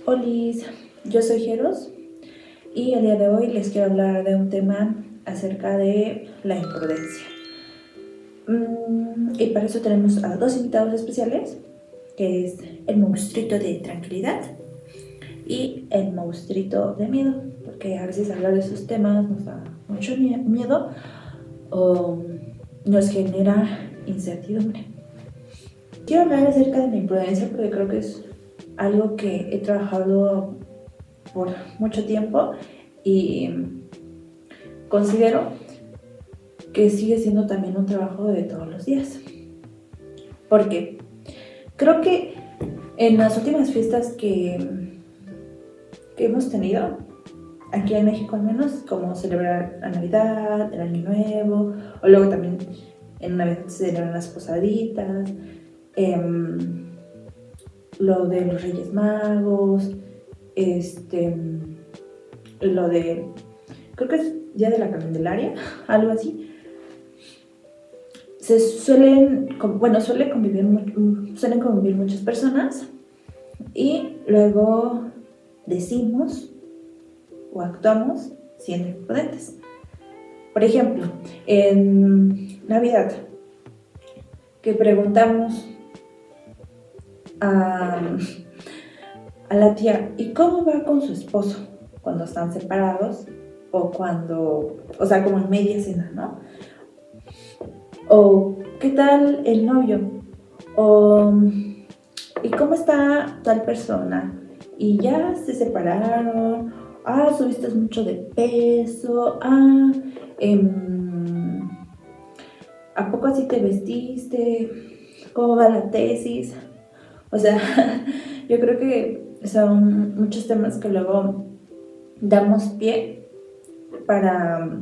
Olis, yo soy Jeros y el día de hoy les quiero hablar de un tema acerca de la imprudencia. Y para eso tenemos a dos invitados especiales, que es el monstruito de tranquilidad y el monstruito de miedo, porque a veces hablar de esos temas nos da mucho miedo o nos genera incertidumbre. Quiero hablar acerca de la imprudencia porque creo que es algo que he trabajado por mucho tiempo y considero que sigue siendo también un trabajo de todos los días. Porque creo que en las últimas fiestas que hemos tenido, aquí en México al menos, como celebrar la Navidad, el Año Nuevo, o luego también en Navidad se celebran las posaditas, lo de los Reyes Magos, lo de, creo que es Día de la Candelaria, algo así. Suelen convivir muchas personas y luego decimos o actuamos siendo imprudentes. Por ejemplo, en Navidad, que preguntamos a la tía, ¿y cómo va con su esposo cuando están separados o como en media cena, ¿no? O ¿qué tal el novio? O ¿y cómo está tal persona? Y ya se separaron. Subiste mucho de peso. ¿A poco así te vestiste? ¿Cómo va la tesis? O sea, yo creo que son muchos temas que luego damos pie para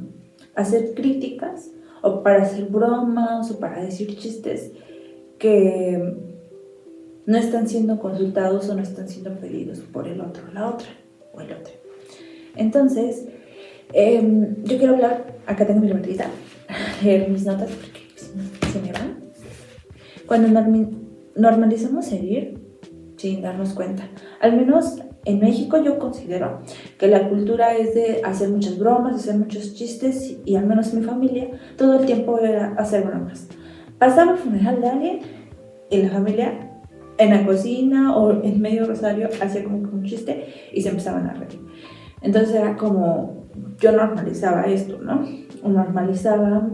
hacer críticas o para hacer bromas o para decir chistes que no están siendo consultados o no están siendo pedidos por el otro, la otra o el otro. Entonces, yo quiero hablar, acá tengo mi libretita, leer mis notas porque se me van. Cuando normalizamos herir sin darnos cuenta, al menos en México yo considero que la cultura es de hacer muchas bromas, de hacer muchos chistes, y al menos mi familia todo el tiempo era hacer bromas. Pasaba el funeral de alguien y la familia en la cocina o en medio rosario hacía como un chiste y se empezaban a reír. Entonces era como, yo normalizaba esto, ¿no? Normalizaba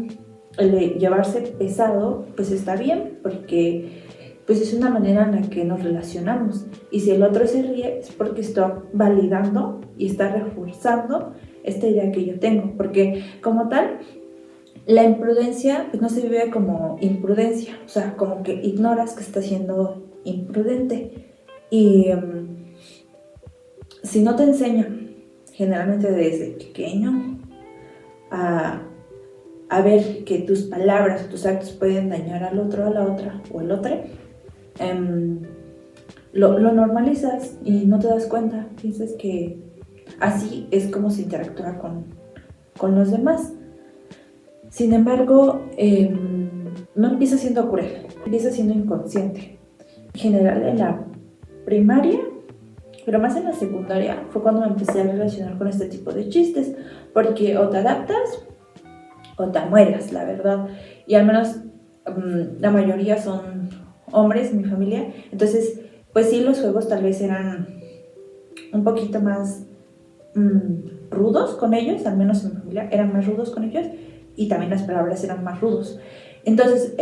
el de llevarse pesado, pues está bien, porque pues es una manera en la que nos relacionamos, y si el otro se ríe es porque está validando y está reforzando esta idea que yo tengo, porque como tal la imprudencia pues no se vive como imprudencia, o sea, como que ignoras que estás siendo imprudente. Y si no te enseñan generalmente desde pequeño a ver que tus palabras o tus actos pueden dañar al otro, a la otra o al otro, lo normalizas y no te das cuenta, piensas que así es como se interactúa con los demás. Sin embargo, no empieza siendo cruel, empieza siendo inconsciente. En general en la primaria, pero más en la secundaria, fue cuando me empecé a relacionar con este tipo de chistes, porque o te adaptas o te mueres, la verdad. Y al menos la mayoría son hombres en mi familia, entonces pues sí, los juegos tal vez eran un poquito más rudos con ellos, al menos en mi familia eran más rudos con ellos, y también las palabras eran más rudos. Entonces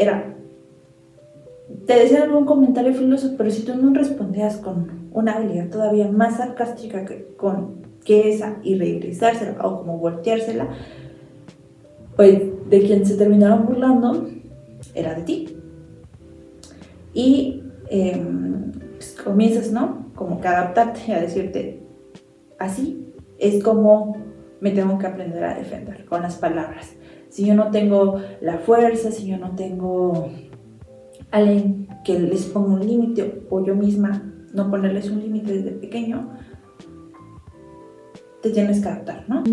te decían algún comentario filoso, pero si tú no respondías con una habilidad todavía más sarcástica que esa, y regresársela o como volteársela, pues de quien se terminaban burlando era de ti. Y pues comienzas, ¿no? Como que adaptarte a decirte, así es como me tengo que aprender a defender con las palabras. Si yo no tengo la fuerza, si yo no tengo alguien que les ponga un límite, o yo misma no ponerles un límite desde pequeño, te tienes que adaptar, ¿no?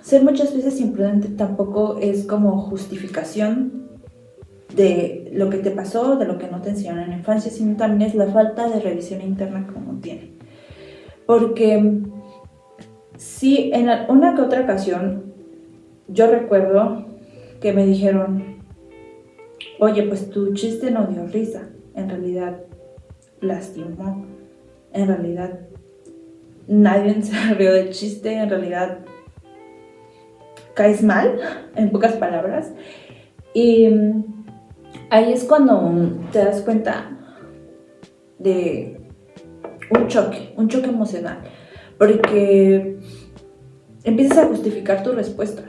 Ser muchas veces imprudente tampoco es como justificación de lo que te pasó, de lo que no te enseñaron en la infancia, sino también es la falta de revisión interna que uno tiene. porque sí, en una que otra ocasión yo recuerdo que me dijeron, oye, pues tu chiste no dio risa, en realidad lastimó, en realidad nadie se rió del chiste, en realidad caes mal, en pocas palabras. Y ahí es cuando te das cuenta de un choque emocional, porque empiezas a justificar tu respuesta.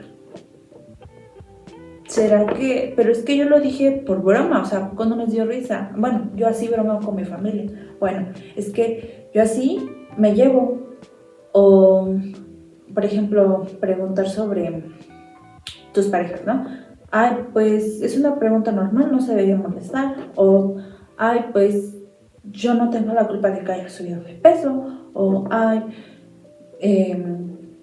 ¿Será que? Pero es que yo lo dije por broma, o sea, ¿cuándo nos dio risa? Bueno, yo así bromeo con mi familia. Bueno, es que yo así me llevo. O, por ejemplo, preguntar sobre tus parejas, ¿no? Ay, pues es una pregunta normal, no se debería molestar. O, ay, pues yo no tengo la culpa de que haya subido de peso. O, ay,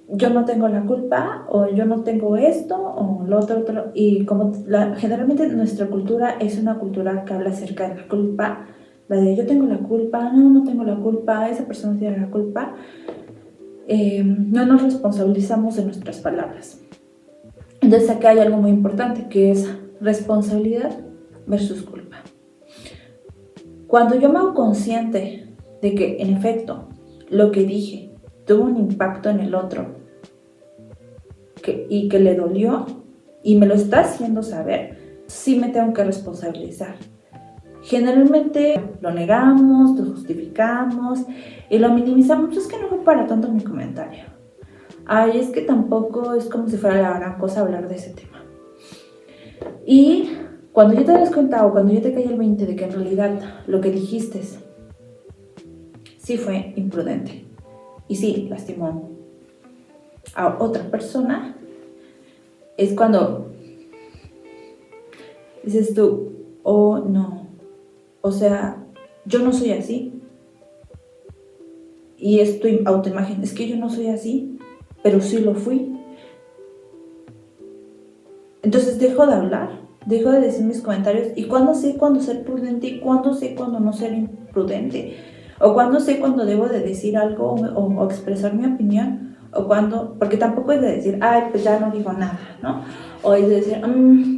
yo no tengo la culpa, o yo no tengo esto, o lo otro. Y como generalmente nuestra cultura es una cultura que habla acerca de la culpa, la de yo tengo la culpa, no tengo la culpa, esa persona tiene la culpa. No nos responsabilizamos de nuestras palabras. Entonces acá hay algo muy importante que es responsabilidad versus culpa. Cuando yo me hago consciente de que en efecto lo que dije tuvo un impacto en el otro y que le dolió y me lo está haciendo saber, sí me tengo que responsabilizar. Generalmente lo negamos, lo justificamos y lo minimizamos. Es que no fue para tanto mi comentario. Ay, es que tampoco es como si fuera la gran cosa hablar de ese tema. Y cuando ya te das cuenta o cuando ya te cae el 20 de que en realidad lo que dijiste sí fue imprudente y sí lastimó a otra persona, es cuando dices tú, oh no, o sea, yo no soy así. Y es tu autoimagen, es que yo no soy así, pero sí lo fui. Entonces dejo de hablar, dejo de decir mis comentarios. ¿Y cuándo sé cuándo ser prudente y cuándo sé cuándo no ser imprudente? O cuándo sé cuándo debo de decir algo o expresar mi opinión. O cuándo, porque tampoco es de decir, ay, pues ya no digo nada, ¿no? O es de decir,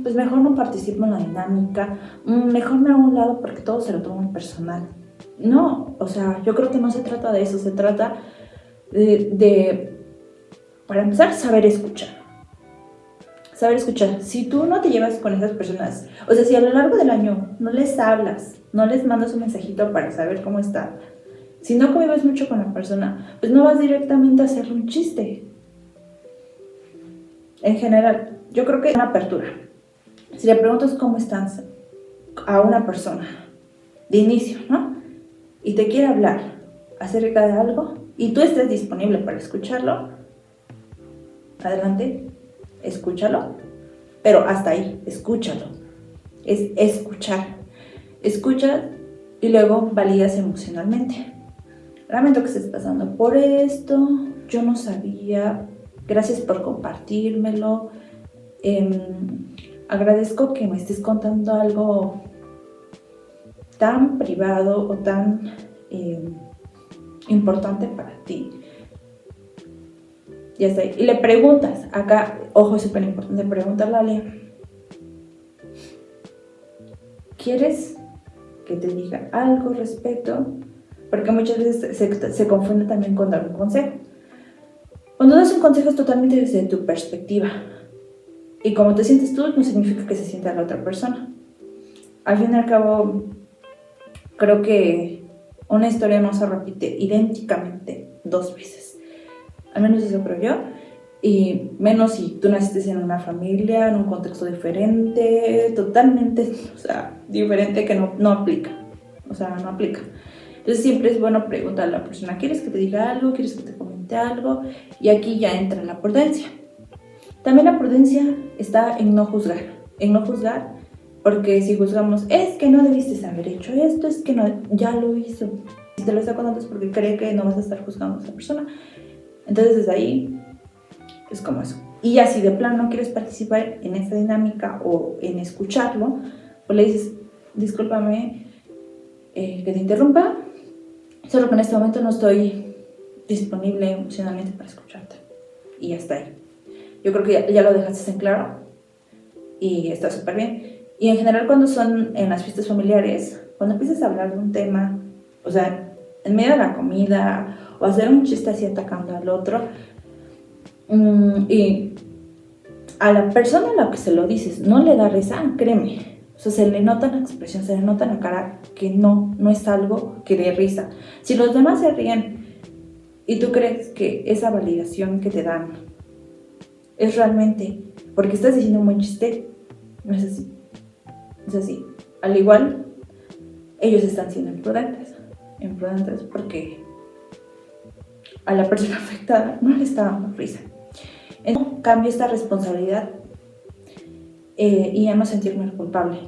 pues mejor no participo en la dinámica, mejor me hago a un lado porque todo se lo toman personal. No, o sea, yo creo que no se trata de eso, se trata de para empezar, saber escuchar. Saber escuchar. Si tú no te llevas con esas personas, o sea, si a lo largo del año no les hablas, no les mandas un mensajito para saber cómo está, si no convives mucho con la persona, pues no vas directamente a hacerle un chiste. En general, yo creo que es una apertura. Si le preguntas cómo estás a una persona de inicio, ¿no? Y te quiere hablar acerca de algo y tú estés disponible para escucharlo, adelante, escúchalo, pero hasta ahí, escúchalo. Es escuchar. Escucha y luego validas emocionalmente. Lamento que estés pasando por esto, yo no sabía, gracias por compartírmelo. Agradezco que me estés contando algo tan privado o tan importante para ti. Ya está. Y le preguntas, acá, ojo, es súper importante preguntarle a alguien, ¿quieres que te diga algo respecto? Porque muchas veces se confunde también con dar un consejo. Cuando das un consejo es totalmente desde tu perspectiva. Y como te sientes tú, no significa que se sienta la otra persona. Al fin y al cabo, creo que una historia no se repite idénticamente 2 veces. Al menos eso creo yo. Y menos si tú naciste en una familia, en un contexto diferente, totalmente, o sea, diferente, que no aplica. O sea, no aplica. Entonces siempre es bueno preguntarle a la persona, ¿quieres que te diga algo? ¿Quieres que te comente algo? Y aquí ya entra la prudencia. También la prudencia está en no juzgar, porque si juzgamos, es que no debiste haber hecho esto, es que no, ya lo hizo. Si te lo está contando es porque cree que no vas a estar juzgando a esa persona. Entonces desde ahí es como eso. Y ya si de plano no quieres participar en esta dinámica o en escucharlo, pues le dices, discúlpame que te interrumpa, solo que en este momento no estoy disponible emocionalmente para escucharte. Y ya está ahí. Yo creo que ya lo dejaste en claro y está súper bien. Y en general cuando son en las fiestas familiares, cuando empiezas a hablar de un tema, o sea, en medio de la comida, o hacer un chiste así atacando al otro, y a la persona a la que se lo dices no le da risa, créeme. O sea, se le nota en la expresión, se le nota en la cara que no es algo que dé risa. Si los demás se ríen y tú crees que esa validación que te dan es realmente porque estás diciendo un buen chiste, no es así. Es así. Al igual, ellos están siendo imprudentes porque a la persona afectada no le está dando risa. Entonces, cambio esta responsabilidad y ya no sentirme culpable.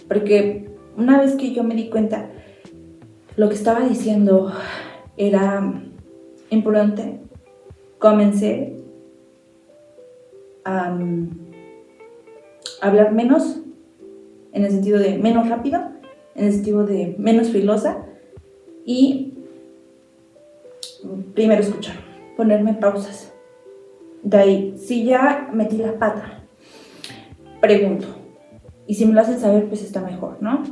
Porque una vez que yo me di cuenta lo que estaba diciendo era imprudente, comencé a hablar menos, en el sentido de menos rápido, en el sentido de menos filosa, y primero escuchar, ponerme pausas. De ahí, si ya metí la pata, pregunto. Y si me lo hacen saber, pues está mejor, ¿no?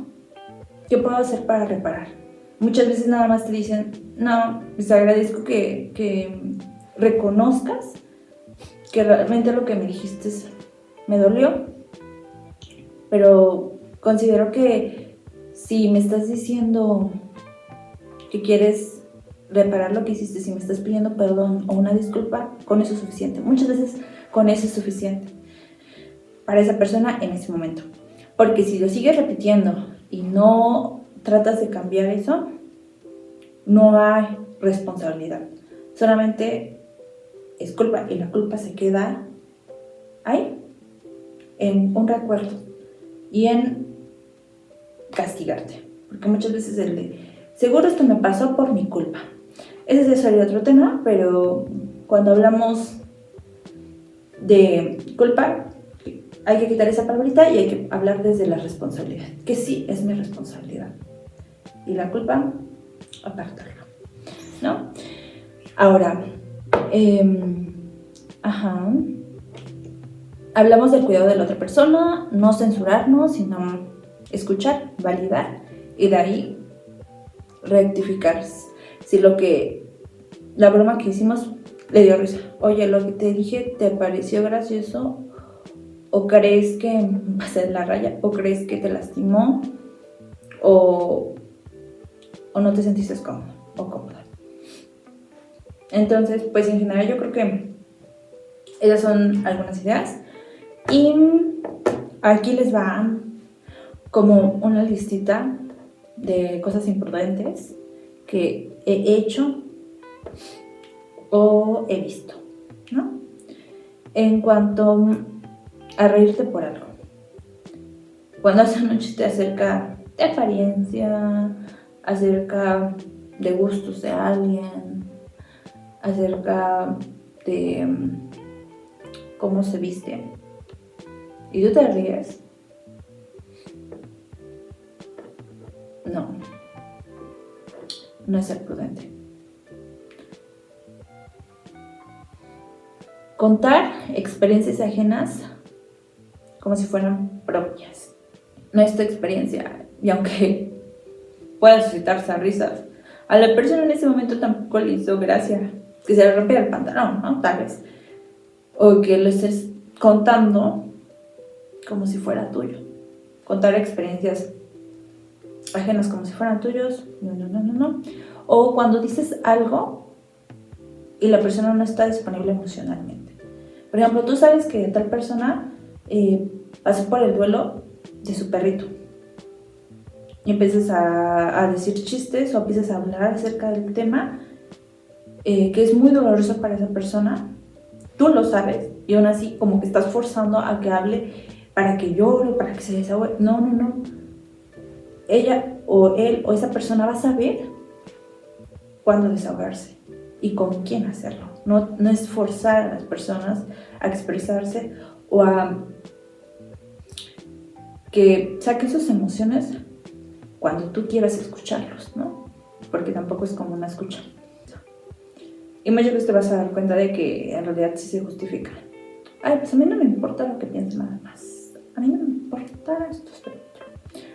¿Qué puedo hacer para reparar? Muchas veces nada más te dicen, no, les agradezco que reconozcas que realmente lo que me dijiste me dolió, pero considero que si me estás diciendo que quieres reparar lo que hiciste, si me estás pidiendo perdón o una disculpa, con eso es suficiente. Muchas veces con eso es suficiente para esa persona en ese momento. Porque si lo sigues repitiendo y no tratas de cambiar eso, no hay responsabilidad. Solamente es culpa y la culpa se queda ahí, en un recuerdo y en castigarte. Porque muchas veces el de, seguro esto me pasó por mi culpa. Ese sería otro tema, pero cuando hablamos de culpa, hay que quitar esa palabrita y hay que hablar desde la responsabilidad, que sí es mi responsabilidad. Y la culpa, apartarla, ¿no? Ahora, hablamos del cuidado de la otra persona, no censurarnos, sino escuchar, validar y de ahí rectificar. Si la broma que hicimos le dio risa, oye, lo que te dije te pareció gracioso, o crees que pasé la raya, o crees que te lastimó, o no te sentiste cómodo o cómoda. Entonces, pues en general yo creo que esas son algunas ideas y aquí les va como una listita de cosas imprudentes que he hecho o he visto, ¿no? En cuanto a reírte por algo. Cuando hacen un chiste acerca de apariencia, acerca de gustos de alguien, acerca de cómo se viste, y tú te ríes, no es ser prudente. Contar experiencias ajenas como si fueran propias. No es tu experiencia, y aunque pueda suscitarse a risas, a la persona en ese momento tampoco le hizo gracia que se le rompiera el pantalón, ¿no? Tal vez. O que lo estés contando como si fuera tuyo. Contar experiencias ajenas como si fueran tuyos, no. O cuando dices algo y la persona no está disponible emocionalmente. Por ejemplo, tú sabes que tal persona pasó por el duelo de su perrito y empiezas a decir chistes o empiezas a hablar acerca del tema que es muy doloroso para esa persona. Tú lo sabes y aún así como que estás forzando a que hable para que llore, para que se desahogue. No. Ella o él o esa persona va a saber cuándo desahogarse y con quién hacerlo. No es forzar a las personas a expresarse o a que saquen sus emociones cuando tú quieras escucharlos, ¿no? Porque tampoco es como una escucha. Y muchas veces te vas a dar cuenta de que en realidad sí se justifica. Ay, pues a mí no me importa lo que piensen nada más. A mí no me importa esto, esto, otro.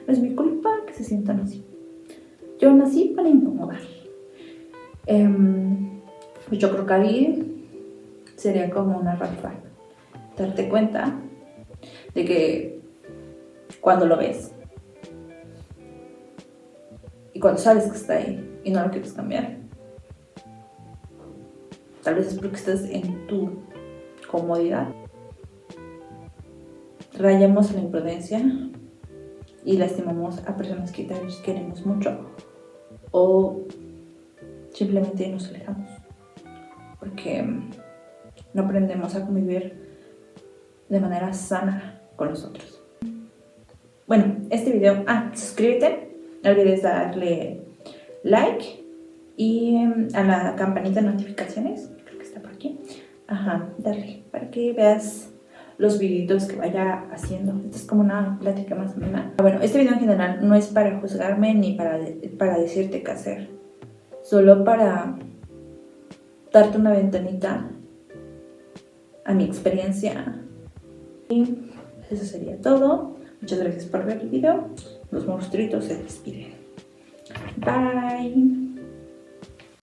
No es mi culpa que se sientan así. Yo nací para incomodar. Pues yo creo que ahí sería como una red flag. Darte cuenta de que cuando lo ves y cuando sabes que está ahí y no lo quieres cambiar, tal vez es porque estás en tu comodidad. Rayamos la imprudencia y lastimamos a personas que tal vez queremos mucho, o simplemente nos alejamos porque no aprendemos a convivir de manera sana con los otros. Bueno, este video, suscríbete, no olvides darle like y a la campanita de notificaciones, creo que está por aquí, darle para que veas los videitos que vaya haciendo. Esto es como una plática más o menos. Bueno, este video en general no es para juzgarme ni para decirte qué hacer, solo para darte una ventanita a mi experiencia. Y eso sería todo. Muchas gracias por ver el video. Los monstruitos se despiden. Bye.